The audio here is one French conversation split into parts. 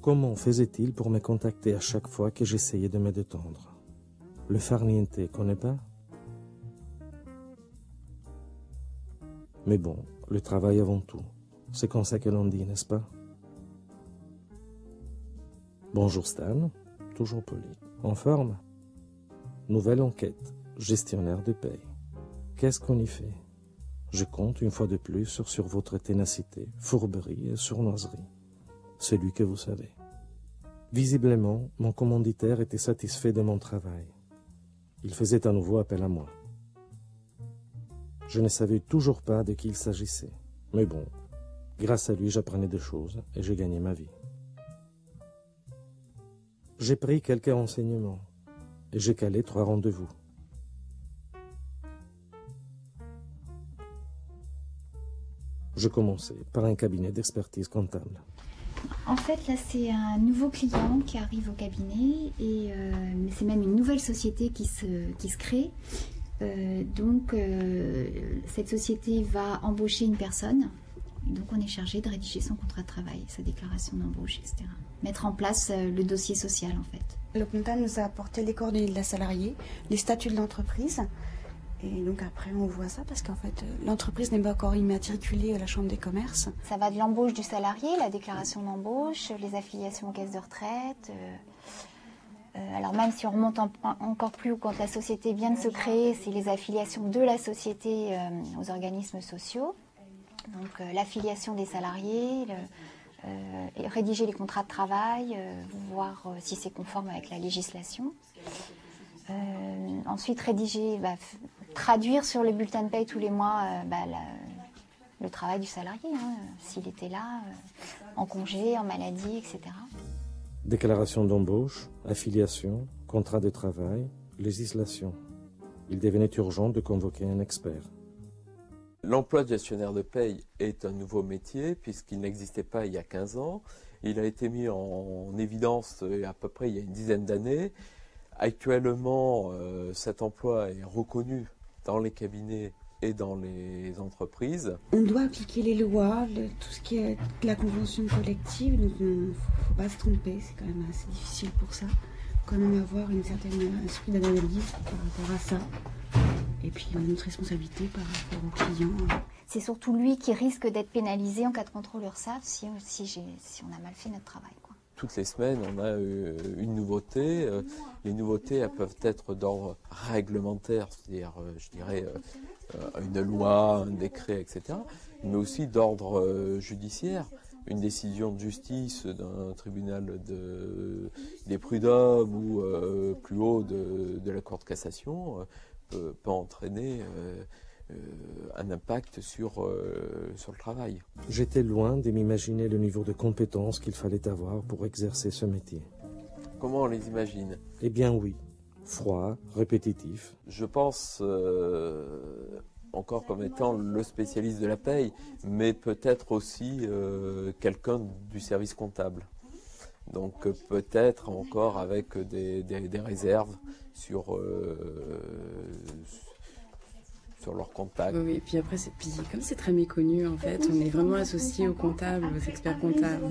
Comment faisait-il pour me contacter à chaque fois que j'essayais de me détendre? Le farniente, connais pas? Mais bon, le travail avant tout. C'est comme ça que l'on dit, n'est-ce pas? Bonjour Stan, toujours poli. En forme? Nouvelle enquête, gestionnaire de paye. Qu'est-ce qu'on y fait? Je compte une fois de plus sur votre ténacité, fourberie et sournoiserie. Celui que vous savez. Visiblement, mon commanditaire était satisfait de mon travail. Il faisait à nouveau appel à moi. Je ne savais toujours pas de qui il s'agissait. Mais bon, grâce à lui, j'apprenais des choses et j'ai gagné ma vie. J'ai pris quelques renseignements et j'ai calé 3 rendez-vous. Je commençais par un cabinet d'expertise comptable. En fait, là, c'est un nouveau client qui arrive au cabinet et c'est même une nouvelle société qui se crée. Cette société va embaucher une personne. Donc, on est chargé de rédiger son contrat de travail, sa déclaration d'embauche, etc. Mettre en place le dossier social, en fait. Le comptable nous a apporté les coordonnées de la salariée, les statuts de l'entreprise. Et donc après, on voit ça parce qu'en fait, l'entreprise n'est pas encore immatriculée à la Chambre des commerces. Ça va de l'embauche du salarié, la déclaration d'embauche, les affiliations aux caisses de retraite. Alors même si on remonte encore plus haut, quand la société vient de se créer, c'est les affiliations de la société aux organismes sociaux. Donc l'affiliation des salariés, rédiger les contrats de travail, voir si c'est conforme avec la législation. Ensuite, traduire sur le bulletin de paye tous les mois le travail du salarié, s'il était là, en congé, en maladie, etc. Déclaration d'embauche, affiliation, contrat de travail, législation. Il devenait urgent de convoquer un expert. L'emploi de gestionnaire de paye est un nouveau métier puisqu'il n'existait pas il y a 15 ans. Il a été mis en évidence à peu près il y a une dizaine d'années. Actuellement, cet emploi est reconnu dans les cabinets et dans les entreprises. On doit appliquer les lois, tout ce qui est la convention collective, donc il ne faut pas se tromper, c'est quand même assez difficile pour ça. Il faut quand même avoir un certain esprit d'analyse par rapport à ça. Et puis on a notre responsabilité par rapport aux clients. C'est surtout lui qui risque d'être pénalisé en cas de contrôle URSSAF si on a mal fait notre travail, quoi. Toutes les semaines, on a une nouveauté. Les nouveautés, elles peuvent être d'ordre réglementaire, c'est-à-dire, je dirais, une loi, un décret, etc., mais aussi d'ordre judiciaire. Une décision de justice d'un tribunal des prud'hommes ou plus haut de la Cour de cassation peut entraîner un impact sur le travail. J'étais loin de m'imaginer le niveau de compétence qu'il fallait avoir pour exercer ce métier. Comment on les imagine? Eh bien oui, froid, répétitif. Je pense encore comme étant le spécialiste de la paye, mais peut-être aussi quelqu'un du service comptable. Donc peut-être encore avec des réserves sur leur contact. Oui, et puis après, comme c'est très méconnu, en fait, on est vraiment associé aux comptables, aux experts comptables.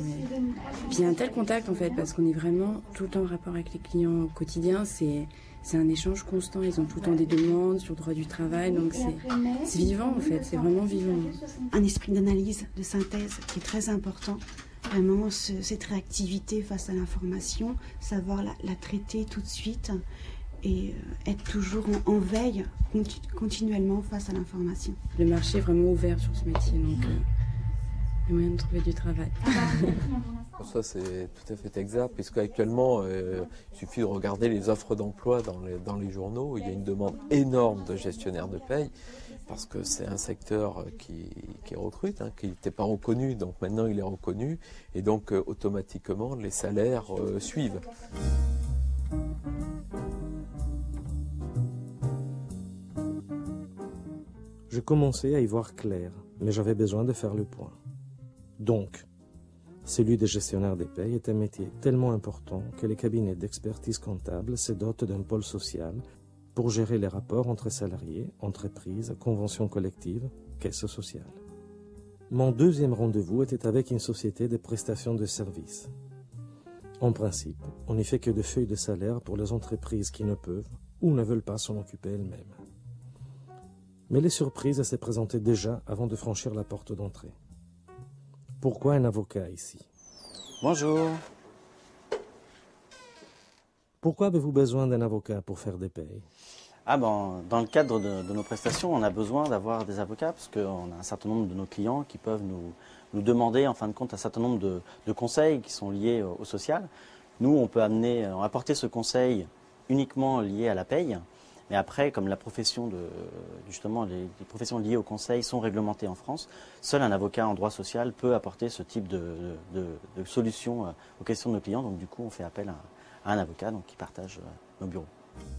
Puis il y a un tel contact, en fait, parce qu'on est vraiment tout le temps en rapport avec les clients au quotidien. C'est un échange constant. Ils ont tout le temps des demandes sur le droit du travail. Donc c'est vivant, en fait. C'est vraiment vivant. Un esprit d'analyse, de synthèse qui est très important. Vraiment, cette réactivité face à l'information, savoir la traiter tout de suite et être toujours en veille continuellement face à l'information. Le marché est vraiment ouvert sur ce métier, donc il y a moyen de trouver du travail. Ça, c'est tout à fait exact, puisque actuellement, il suffit de regarder les offres d'emploi dans les journaux. Il y a une demande énorme de gestionnaires de paye, parce que c'est un secteur qui recrute, qui n'était pas reconnu, donc maintenant il est reconnu, et donc automatiquement les salaires suivent. Je commençais à y voir clair, mais j'avais besoin de faire le point. Donc, celui de gestionnaire des payes est un métier tellement important que les cabinets d'expertise comptable se dotent d'un pôle social pour gérer les rapports entre salariés, entreprises, conventions collectives, caisses sociales. Mon deuxième rendez-vous était avec une société de prestation de services. En principe, on n'y fait que de feuilles de salaire pour les entreprises qui ne peuvent ou ne veulent pas s'en occuper elles-mêmes. Mais les surprises se présentaient déjà avant de franchir la porte d'entrée. Pourquoi un avocat ici? Bonjour. Pourquoi avez-vous besoin d'un avocat pour faire des payes? Dans le cadre de nos prestations, on a besoin d'avoir des avocats parce qu'on a un certain nombre de nos clients qui peuvent nous demander en fin de compte un certain nombre de conseils qui sont liés au social. Nous, on peut apporter ce conseil uniquement lié à la paye. Mais après, comme la profession les professions liées au conseil sont réglementées en France, seul un avocat en droit social peut apporter ce type de solution aux questions de nos clients. Donc du coup, on fait appel à un avocat qui partage nos bureaux.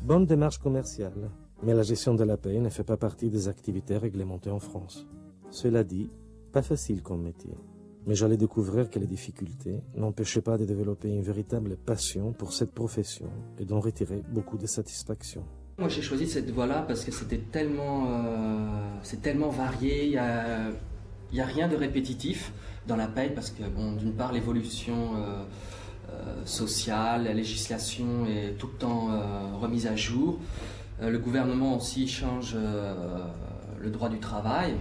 Bonne démarche commerciale, mais la gestion de la paie ne fait pas partie des activités réglementées en France. Cela dit, pas facile comme métier. Mais j'allais découvrir que les difficultés n'empêchaient pas de développer une véritable passion pour cette profession et d'en retirer beaucoup de satisfaction. Moi j'ai choisi cette voie-là parce que c'est tellement varié, il y a rien de répétitif dans la paie parce que d'une part l'évolution sociale, la législation est tout le temps remise à jour, le gouvernement aussi change le droit du travail,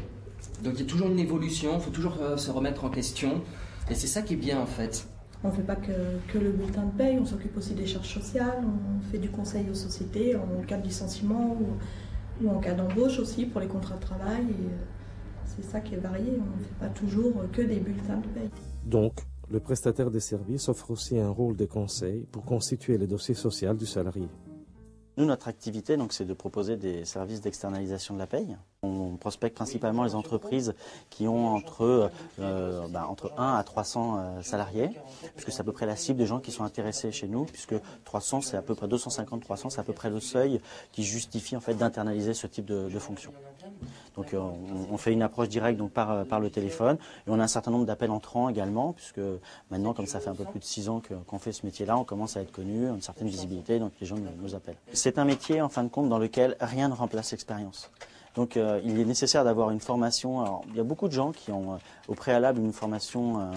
donc il y a toujours une évolution, il faut toujours se remettre en question et c'est ça qui est bien en fait. On ne fait pas que le bulletin de paye, on s'occupe aussi des charges sociales, on fait du conseil aux sociétés en cas de licenciement ou en cas d'embauche aussi pour les contrats de travail. Et c'est ça qui est varié, on ne fait pas toujours que des bulletins de paye. Donc, le prestataire des services offre aussi un rôle de conseil pour constituer le dossier social du salarié. Nous, notre activité, c'est de proposer des services d'externalisation de la paye. On prospecte principalement les entreprises qui ont entre 1 à 300 salariés, puisque c'est à peu près la cible des gens qui sont intéressés chez nous, puisque 300, c'est à peu près 250-300, c'est à peu près le seuil qui justifie en fait d'internaliser ce type de fonction. Donc on fait une approche directe par le téléphone et on a un certain nombre d'appels entrants également, puisque maintenant, comme ça fait un peu plus de 6 ans qu'on fait ce métier-là, on commence à être connu, une certaine visibilité, donc les gens nous appellent. C'est un métier en fin de compte dans lequel rien ne remplace l'expérience. Donc il est nécessaire d'avoir une formation. Alors, il y a beaucoup de gens qui ont au préalable une formation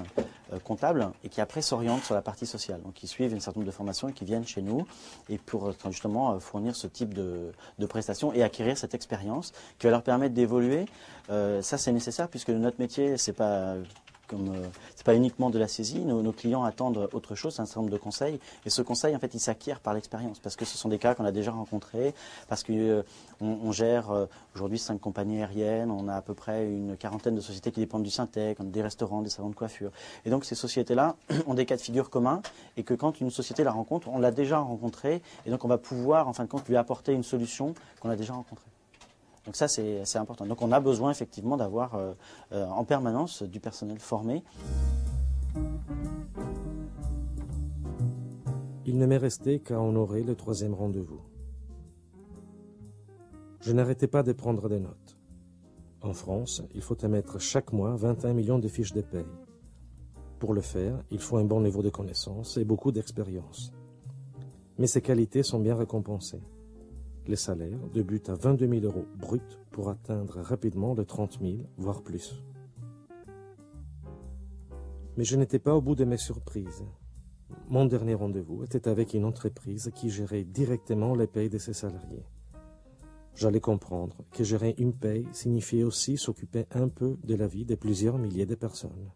comptable et qui après s'orientent sur la partie sociale. Donc ils suivent un certain nombre de formations et qui viennent chez nous et pour justement fournir ce type de prestations et acquérir cette expérience qui va leur permettre d'évoluer. Ça c'est nécessaire puisque notre métier c'est pas uniquement de la saisie, nos clients attendent autre chose, un certain nombre de conseils. Et ce conseil, en fait, il s'acquiert par l'expérience, parce que ce sont des cas qu'on a déjà rencontrés, parce qu'on gère aujourd'hui 5 compagnies aériennes, on a à peu près une quarantaine de sociétés qui dépendent du Syntec, on a des restaurants, des salons de coiffure. Et donc ces sociétés-là ont des cas de figure communs, et que quand une société la rencontre, on l'a déjà rencontrée, et donc on va pouvoir, en fin de compte, lui apporter une solution qu'on a déjà rencontrée. Donc ça, c'est important. Donc on a besoin effectivement d'avoir en permanence du personnel formé. Il ne m'est resté qu'à honorer le 3e rendez-vous. Je n'arrêtais pas de prendre des notes. En France, il faut émettre chaque mois 21 millions de fiches de paye. Pour le faire, il faut un bon niveau de connaissance et beaucoup d'expérience. Mais ces qualités sont bien récompensées. Les salaires débutent à 22 000 € bruts pour atteindre rapidement les 30 000, voire plus. Mais je n'étais pas au bout de mes surprises. Mon dernier rendez-vous était avec une entreprise qui gérait directement les payes de ses salariés. J'allais comprendre que gérer une paye signifiait aussi s'occuper un peu de la vie de plusieurs milliers de personnes.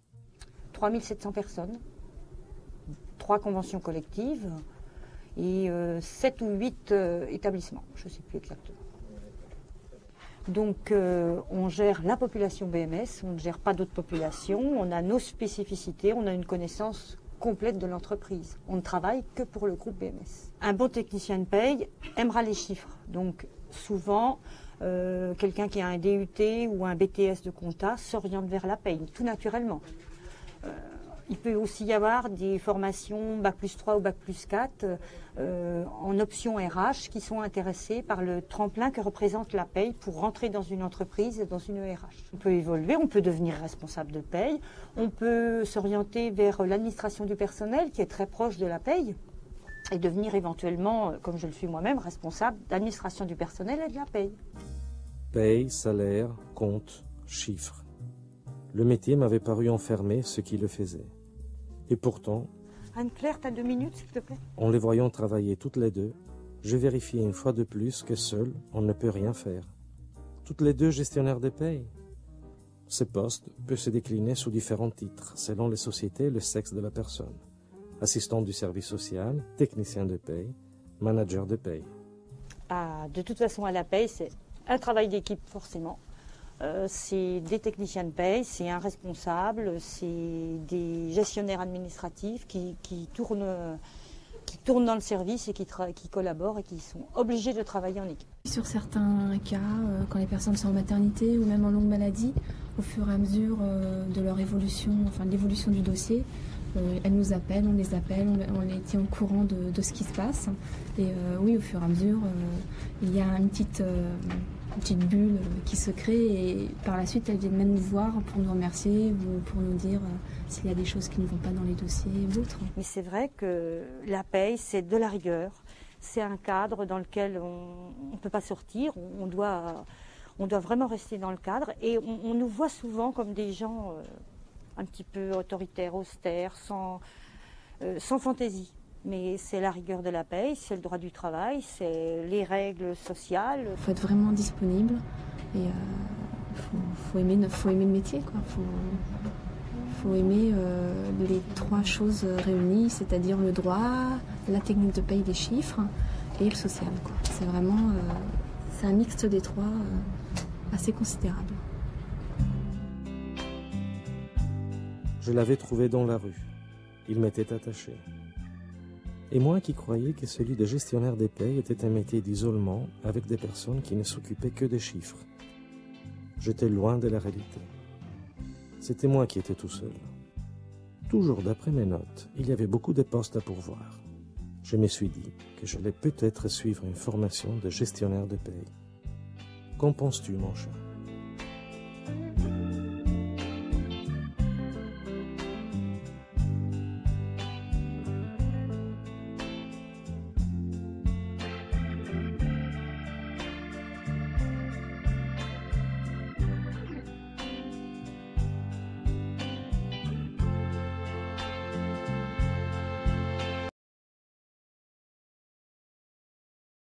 3 700 personnes, 3 conventions collectives, et 7 ou 8 établissements, je ne sais plus exactement. Donc on gère la population BMS, on ne gère pas d'autres populations, on a nos spécificités, on a une connaissance complète de l'entreprise. On ne travaille que pour le groupe BMS. Un bon technicien de paye aimera les chiffres, donc souvent quelqu'un qui a un DUT ou un BTS de compta s'oriente vers la paye, tout naturellement. Il peut aussi y avoir des formations Bac+3 ou Bac+4 en option RH qui sont intéressés par le tremplin que représente la paye pour rentrer dans une entreprise, dans une RH. On peut évoluer, on peut devenir responsable de paye, on peut s'orienter vers l'administration du personnel qui est très proche de la paye et devenir éventuellement, comme je le suis moi-même, responsable d'administration du personnel et de la paye. Paye, salaire, compte, chiffres. Le métier m'avait paru enfermer ce qui le faisait. Et pourtant, Anne-Claire, t'as 2 minutes, s'il te plaît? En les voyant travailler toutes les deux, je vérifiais une fois de plus que seul, on ne peut rien faire. Toutes les deux gestionnaires de paye. Ce poste peut se décliner sous différents titres, selon les sociétés et le sexe de la personne. Assistant du service social, technicien de paye, manager de paye. De toute façon, à la paye, c'est un travail d'équipe, forcément. C'est des techniciens de paye, c'est un responsable, c'est des gestionnaires administratifs qui tournent dans le service et qui collaborent et qui sont obligés de travailler en équipe. Sur certains cas, quand les personnes sont en maternité ou même en longue maladie, au fur et à mesure de leur évolution, enfin de l'évolution du dossier, elles nous appellent, on les appelle, on les tient au courant de ce qui se passe. Et oui, au fur et à mesure, il y a une petite bulle qui se crée et par la suite, elles viennent même nous voir pour nous remercier ou pour nous dire s'il y a des choses qui ne vont pas dans les dossiers ou autres. Mais c'est vrai que la paye, c'est de la rigueur. C'est un cadre dans lequel on ne peut pas sortir, on doit vraiment rester dans le cadre et on nous voit souvent comme des gens un petit peu autoritaires, austères, sans fantaisie. Mais c'est la rigueur de la paye, c'est le droit du travail, c'est les règles sociales. Il faut être vraiment disponible et faut aimer le métier, quoi. Faut aimer les 3 choses réunies, c'est-à-dire le droit, la technique de paye des chiffres et le social, quoi. C'est vraiment c'est un mixte des 3 assez considérable. Je l'avais trouvé dans la rue. Il m'était attaché. Et moi qui croyais que celui de gestionnaire des payes était un métier d'isolement avec des personnes qui ne s'occupaient que des chiffres. J'étais loin de la réalité. C'était moi qui étais tout seul. Toujours d'après mes notes, il y avait beaucoup de postes à pourvoir. Je me suis dit que j'allais peut-être suivre une formation de gestionnaire de paye. Qu'en penses-tu, mon chat ?